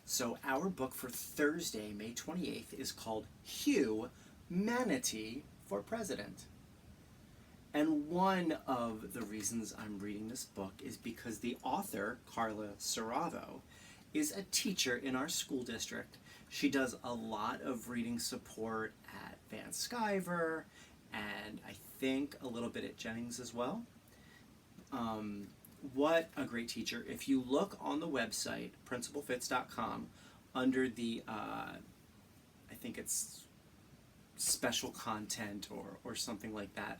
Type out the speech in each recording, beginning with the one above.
So our book for Thursday, May 28th, is called Hugh, Manatee for President. And one of the reasons I'm reading this book is because the author, Carla Serravo, is a teacher in our school district. She does a lot of reading support at Van Sciver and I think a little bit at Jennings as well. What a great teacher. If you look on the website, principalfits.com, under the, I think it's special content or something like that,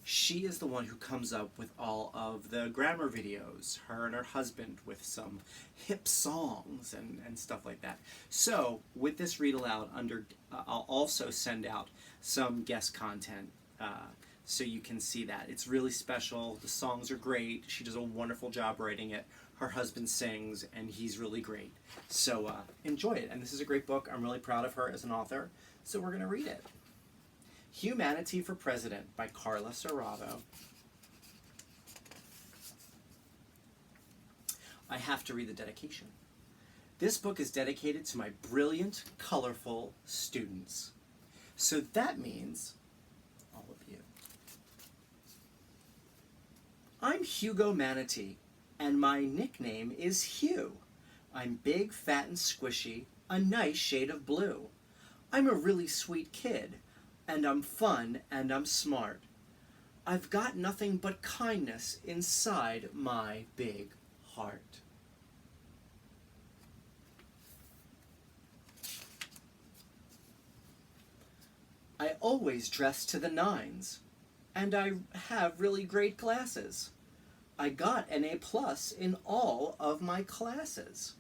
she is the one who comes up with all of the grammar videos, her and her husband with some hip songs and stuff like that. So with this read aloud, I'll also send out some guest content so you can see that. It's really special. The songs are great. She does a wonderful job writing it. Her husband sings, and he's really great. So enjoy it. And this is a great book. I'm really proud of her as an author. So we're going to read it. Hugh, Manatee for President by Carla Serravo. I have to read the dedication. This book is dedicated to my brilliant, colorful students. So that means all of you. I'm Hugo Manatee, and my nickname is Hugh. I'm big, fat, and squishy, a nice shade of blue. I'm a really sweet kid, and I'm fun, and I'm smart. I've got nothing but kindness inside my big heart. I always dress to the nines, and I have really great glasses. I got an A+ in all of my classes.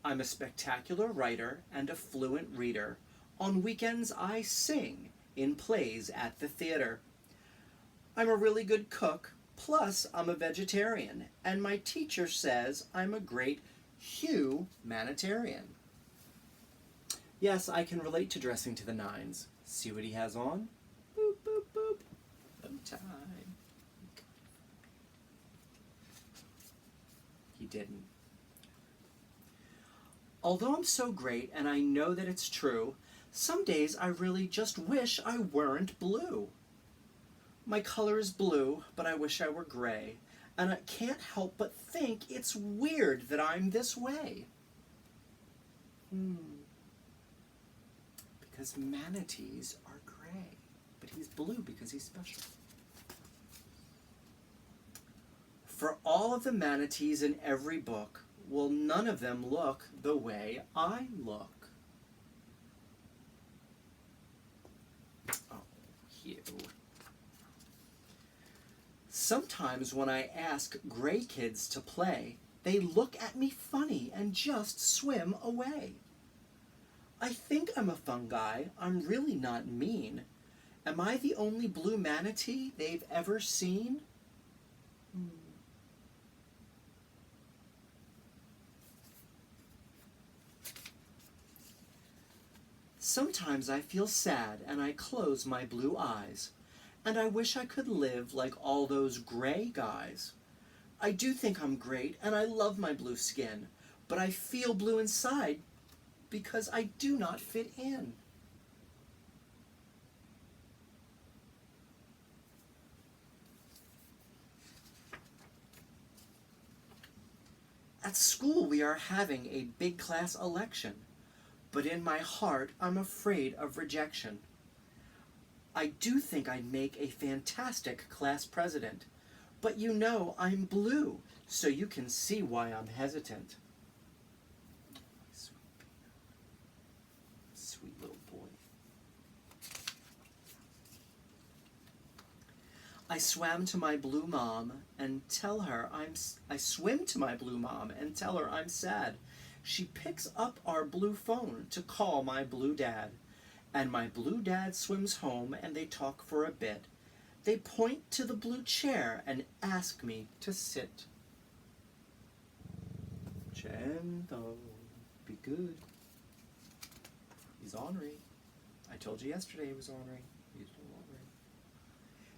I'm a spectacular writer and a fluent reader. On weekends I sing in plays at the theater. I'm a really good cook, plus I'm a vegetarian, and my teacher says I'm a great humanitarian. Yes, I can relate to dressing to the nines. See what he has on? Boop, boop, boop. Bow tie. He didn't. Although I'm so great and I know that it's true, some days I really just wish I weren't blue. My color is blue, but I wish I were gray, and I can't help but think it's weird that I'm this way. Because manatees are gray, but he's blue because he's special. For all of the manatees in every book, will none of them look the way I look? Oh, Hugh. Sometimes when I ask gray kids to play, they look at me funny and just swim away. I think I'm a fun guy. I'm really not mean. Am I the only blue manatee they've ever seen? Sometimes I feel sad and I close my blue eyes, and I wish I could live like all those gray guys. I do think I'm great and I love my blue skin, but I feel blue inside because I do not fit in. At school we are having a big class election, but in my heart I'm afraid of rejection. I do think I'd make a fantastic class president, but you know I'm blue, so you can see why I'm hesitant. Sweet little boy. I swim to my blue mom and tell her I swim to my blue mom and tell her I'm sad. She picks up our blue phone to call my blue dad. And my blue dad swims home and they talk for a bit. They point to the blue chair and ask me to sit. Gentle, be good. He's ornery. I told you yesterday he was ornery. He's ornery.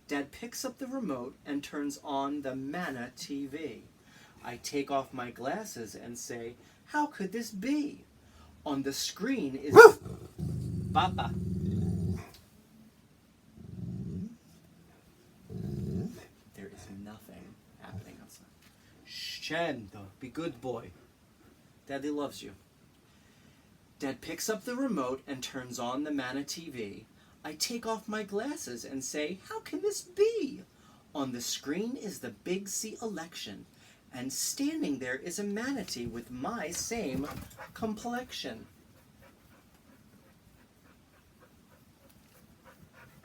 Dad picks up the remote and turns on the Manatee TV. I take off my glasses and say, how could this be? On the screen is... Papa. There is nothing happening outside. Scendo, be good boy. Daddy loves you. Dad picks up the remote and turns on the Manatee TV. I take off my glasses and say, how can this be? On the screen is the Big C election, and standing there is a manatee with my same complexion.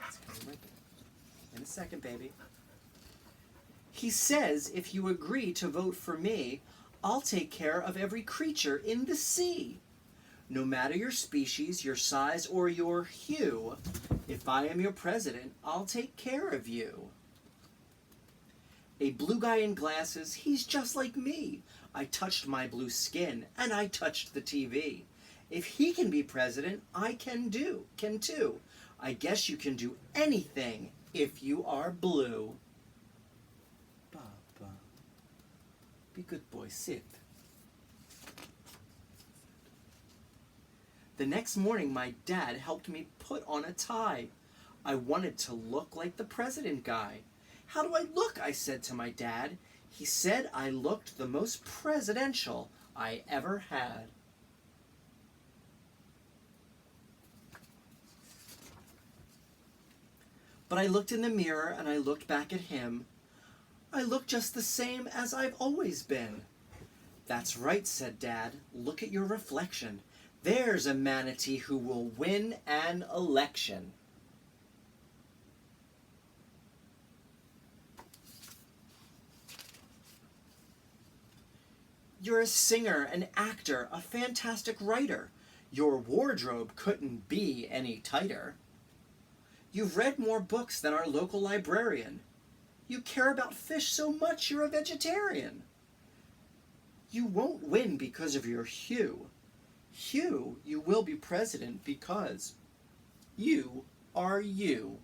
It's coming right there. In a second, baby. He says, if you agree to vote for me, I'll take care of every creature in the sea. No matter your species, your size, or your hue, if I am your president, I'll take care of you. A blue guy in glasses, he's just like me. I touched my blue skin, and I touched the TV. If he can be president, I can too. I guess you can do anything if you are blue. Papa, be good boy, sit. The next morning, my dad helped me put on a tie. I wanted to look like the president guy. How do I look? I said to my dad. He said I looked the most presidential I ever had. But I looked in the mirror and I looked back at him. I look just the same as I've always been. That's right, said Dad. Look at your reflection. There's a manatee who will win an election. You're a singer, an actor, a fantastic writer. Your wardrobe couldn't be any tighter. You've read more books than our local librarian. You care about fish so much you're a vegetarian. You won't win because of your hue. Hugh, you will be president because you are you.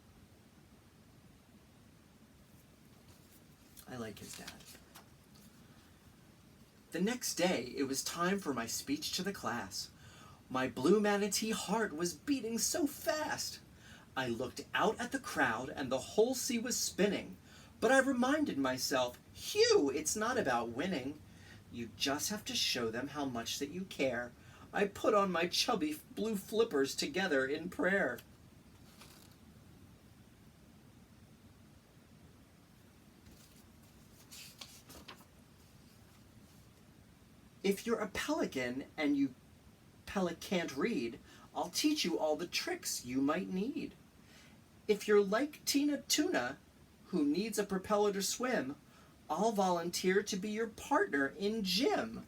I like his dad. The next day, it was time for my speech to the class. My blue manatee heart was beating so fast. I looked out at the crowd and the whole sea was spinning. But I reminded myself, Hugh, it's not about winning. You just have to show them how much that you care. I put on my chubby blue flippers together in prayer. If you're a pelican and you can't read, I'll teach you all the tricks you might need. If you're like Tina Tuna, who needs a propeller to swim, I'll volunteer to be your partner in gym.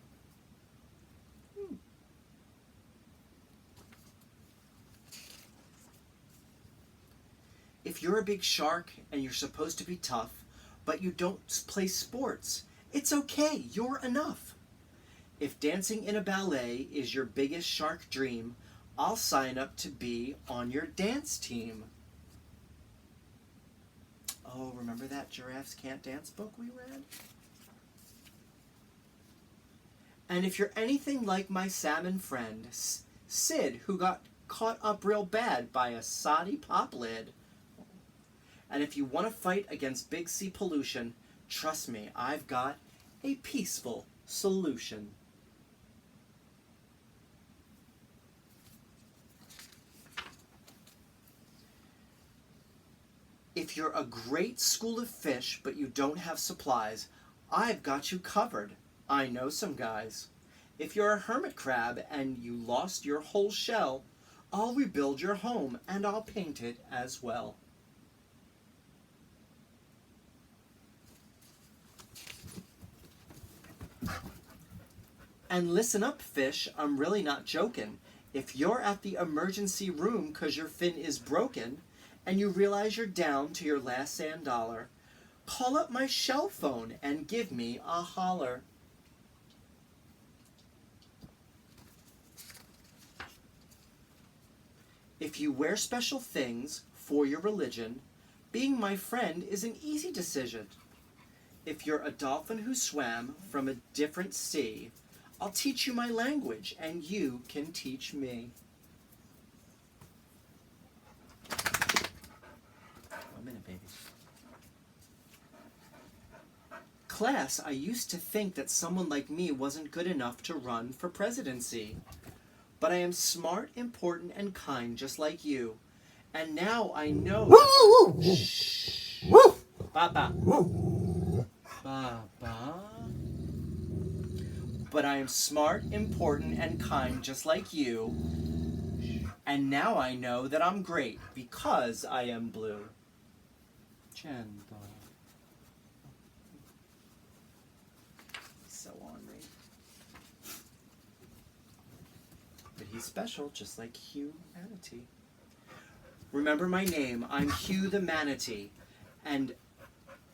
If you're a big shark and you're supposed to be tough, but you don't play sports, it's okay, you're enough. If dancing in a ballet is your biggest shark dream, I'll sign up to be on your dance team. Oh, remember that Giraffes Can't Dance book we read? And if you're anything like my salmon friend, Sid, who got caught up real bad by a soddy pop lid. And if you want to fight against big sea pollution, trust me, I've got a peaceful solution. If you're a great school of fish, but you don't have supplies, I've got you covered. I know some guys. If you're a hermit crab and you lost your whole shell, I'll rebuild your home and I'll paint it as well. And listen up, fish, I'm really not joking. If you're at the emergency room 'cause your fin is broken, and you realize you're down to your last sand dollar, call up my shell phone and give me a holler. If you wear special things for your religion, being my friend is an easy decision. if you're a dolphin who swam from a different sea, I'll teach you my language, and you can teach me. 1 minute, baby. Class, I used to think that someone like me wasn't good enough to run for presidency. But I am smart, important, and kind, just like you. And now I know... Shh. Baba. Baba. But I am smart, important, and kind, just like you. And now I know that I'm great, because I am blue. Gentle. So ornery. But he's special, just like Hugh Manatee. Remember my name. I'm Hugh the Manatee. And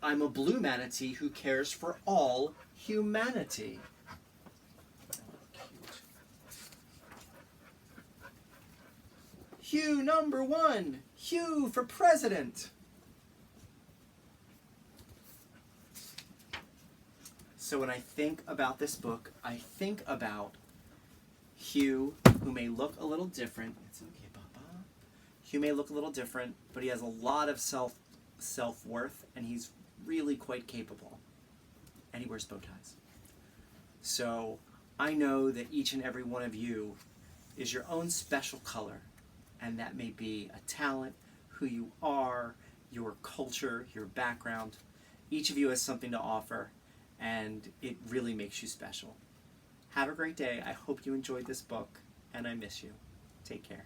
I'm a blue manatee who cares for all humanity. Hugh number 1. Hugh for president. So when I think about this book, I think about Hugh, who may look a little different. It's okay, Papa. Hugh may look a little different, but he has a lot of self-worth, and he's really quite capable. And he wears bow ties. So I know that each and every one of you is your own special color, and that may be a talent, who you are, your culture, your background. Each of you has something to offer, and it really makes you special. Have a great day. I hope you enjoyed this book, and I miss you. Take care.